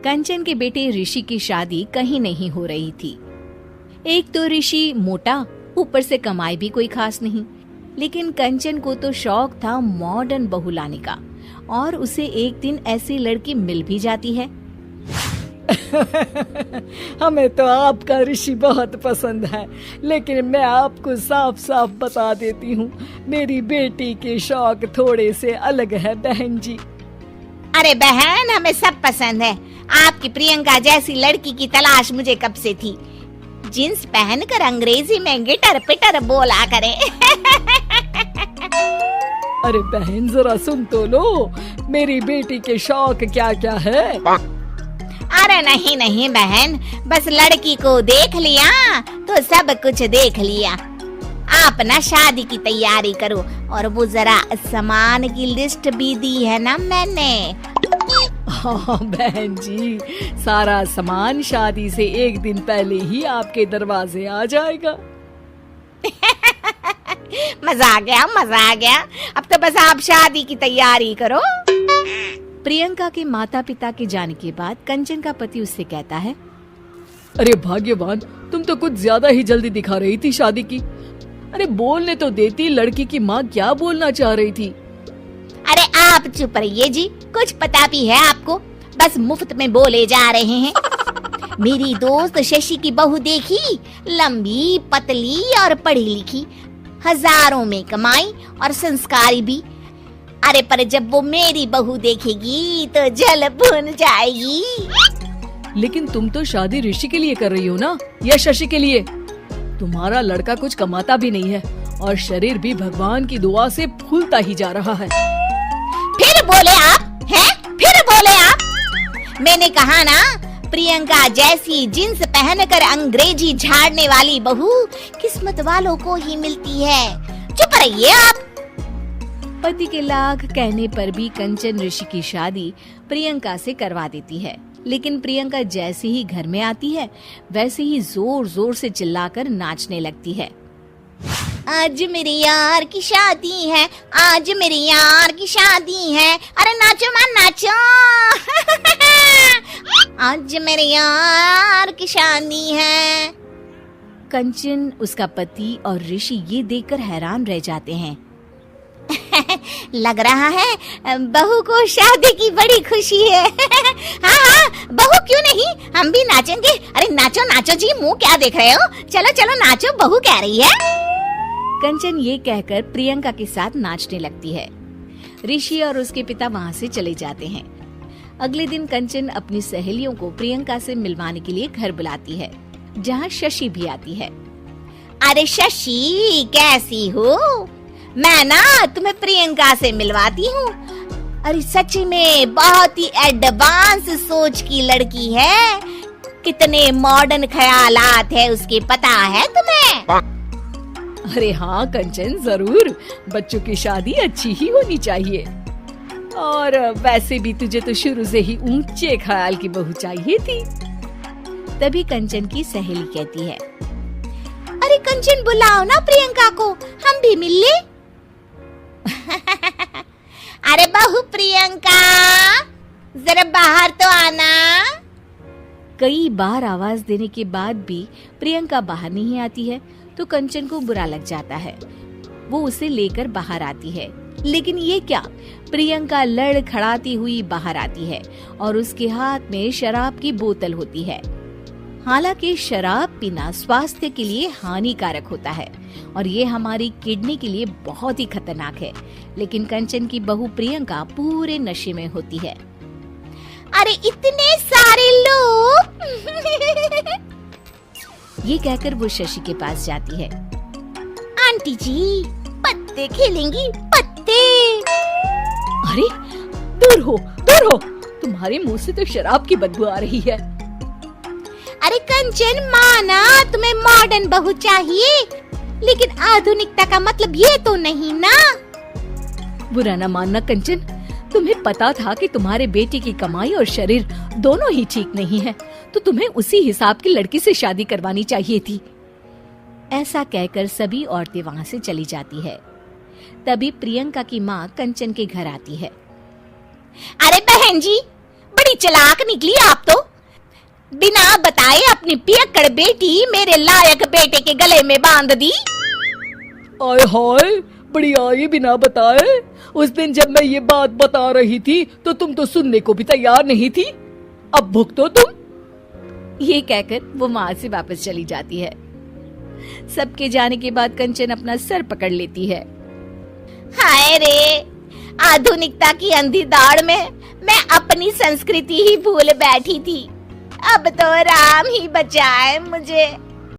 कंचन के बेटे ऋषि की शादी कहीं नहीं हो रही थी। एक तो ऋषि मोटा, ऊपर से कमाई भी कोई खास नहीं, लेकिन कंचन को तो शौक था मॉडर्न बहू लाने का, और उसे एक दिन ऐसी लड़की मिल भी जाती है। हमें तो आपका ऋषि बहुत पसंद है, लेकिन मैं आपको साफ साफ बता देती हूँ, मेरी बेटी के शौक थोड़े से अलग है बहन जी। अरे बहन, हमें सब पसंद है। आपकी प्रियंका जैसी लड़की की तलाश मुझे कब से थी। जींस पहनकर अंग्रेजी में गिटर पिटर बोला करे। अरे बहन जरा सुन तो लो, मेरी बेटी के शौक क्या क्या है। अरे नहीं नहीं बहन, बस लड़की को देख लिया तो सब कुछ देख लिया। आप ना शादी की तैयारी करो, और वो जरा सामान की लिस्ट भी दी है ना मैंने। हाँ बहन जी, सारा सामान शादी से एक दिन पहले ही आपके दरवाजे आ जाएगा। मजा आ गया, मजा आ गया। अब तो बस आप शादी की तैयारी करो। प्रियंका के माता पिता के जाने के बाद कंचन का पति उससे कहता है, अरे भाग्यवान, तुम तो कुछ ज्यादा ही जल्दी दिखा रही थी शादी की। अरे बोलने तो देती, लड़की की माँ क्या बोलना चाह रही थी। अरे आप चुप रहिए जी, कुछ पता भी है आपको, बस मुफ्त में बोले जा रहे हैं। मेरी दोस्त शशि की बहू देखी, लंबी पतली और पढ़ी लिखी, हजारों में कमाई और संस्कारी भी। अरे पर जब वो मेरी बहू देखेगी तो जल भुन जाएगी। लेकिन तुम तो शादी ऋषि के लिए कर रही हो ना, या शशि के लिए? तुम्हारा लड़का कुछ कमाता भी नहीं है, और शरीर भी भगवान की दुआ से फूलता ही जा रहा है। फिर बोले आप हैं? फिर बोले आप? मैंने कहा ना, प्रियंका जैसी जींस पहनकर अंग्रेजी झाड़ने वाली बहू किस्मत वालों को ही मिलती है। चुप रहिए आप। पति के लाख कहने पर भी कंचन ऋषि की शादी प्रियंका से करवा देती है। लेकिन प्रियंका जैसे ही घर में आती है, वैसे ही जोर जोर से चिल्लाकर नाचने लगती है। आज मेरे यार की शादी है, आज मेरे यार की शादी है, अरे नाचो मां नाचो। आज मेरे यार की शादी है। कंचन, उसका पति और ऋषि ये देखकर हैरान रह जाते हैं। लग रहा है बहू को शादी की बड़ी खुशी है। हाँ हाँ, बहू क्यों नहीं, हम भी नाचेंगे। अरे नाचो नाचो जी, मुंह क्या देख रहे हो, चलो चलो नाचो, बहू कह रही है। कंचन ये कहकर प्रियंका के साथ नाचने लगती है। ऋषि और उसके पिता वहाँ से चले जाते हैं। अगले दिन कंचन अपनी सहेलियों को प्रियंका से मिलवाने के लिए घर बुलाती है, जहाँ शशि भी आती है। अरे शशि, कैसी हो? मैं ना तुम्हें प्रियंका से मिलवाती हूँ। अरे सच में बहुत ही एडवांस सोच की लड़की है, कितने मॉडर्न ख्यालात है उसके, पता है तुम्हें? अरे हाँ कंचन, जरूर। बच्चों की शादी अच्छी ही होनी चाहिए, और वैसे भी तुझे तो शुरू से ही ऊंचे ख्याल की बहू चाहिए थी। तभी कंचन की सहेली कहती है, अरे कंचन बुलाओ ना प्रियंका को, हम भी मिल ले। अरे बहू प्रियंका, जरा बाहर तो आना। कई बार आवाज देने के बाद भी प्रियंका बाहर नहीं आती है, तो कंचन को बुरा लग जाता है। वो उसे लेकर बाहर आती है, लेकिन ये क्या, प्रियंका लड़खड़ाती हुई बाहर आती है और उसके हाथ में शराब की बोतल होती है। हालांकि शराब पीना स्वास्थ्य के लिए हानिकारक होता है और ये हमारी किडनी के लिए बहुत ही खतरनाक है, लेकिन कंचन की बहू प्रियंका पूरे नशे में होती है। अरे इतने सारे लोग। ये कहकर वो शशि के पास जाती है। आंटी जी, पत्ते खेलेंगी, पत्ते। अरे दूर हो, दूर हो, तुम्हारे मुंह से तो शराब की बदबू आ रही है। अरे कंचन, माना तुम्हें मॉडर्न बहू चाहिए, लेकिन आधुनिकता का मतलब ये तो नहीं ना। बुरा न मानना कंचन, तुम्हें पता था कि तुम्हारे बेटे की कमाई और शरीर दोनों ही ठीक नहीं है, तो तुम्हें उसी हिसाब की लड़की से शादी करवानी चाहिए थी। ऐसा कहकर सभी औरतें वहाँ से चली जाती है। तभी प्रियंका की माँ कंचन के घर आती है। अरे बहन जी, बड़ी चालाक निकली आप तो। बिना बताए अपनी पियक्कड़ बेटी मेरे लायक बेटे के गले में बांध दी। आय हाय, बड़ी आई बिना बताए। उस दिन जब मैं ये बात बता रही थी तो तुम तो सुनने को भी तैयार नहीं थी। अब भुगतो तुम। ये कहकर वो वहां से वापस चली जाती है। सबके जाने के बाद कंचन अपना सर पकड़ लेती है। हाय रे, आधुनिकता की अंधी दौड़ में मैं अपनी संस्कृति ही भूल बैठी थी। अब तो राम ही बचाए मुझे।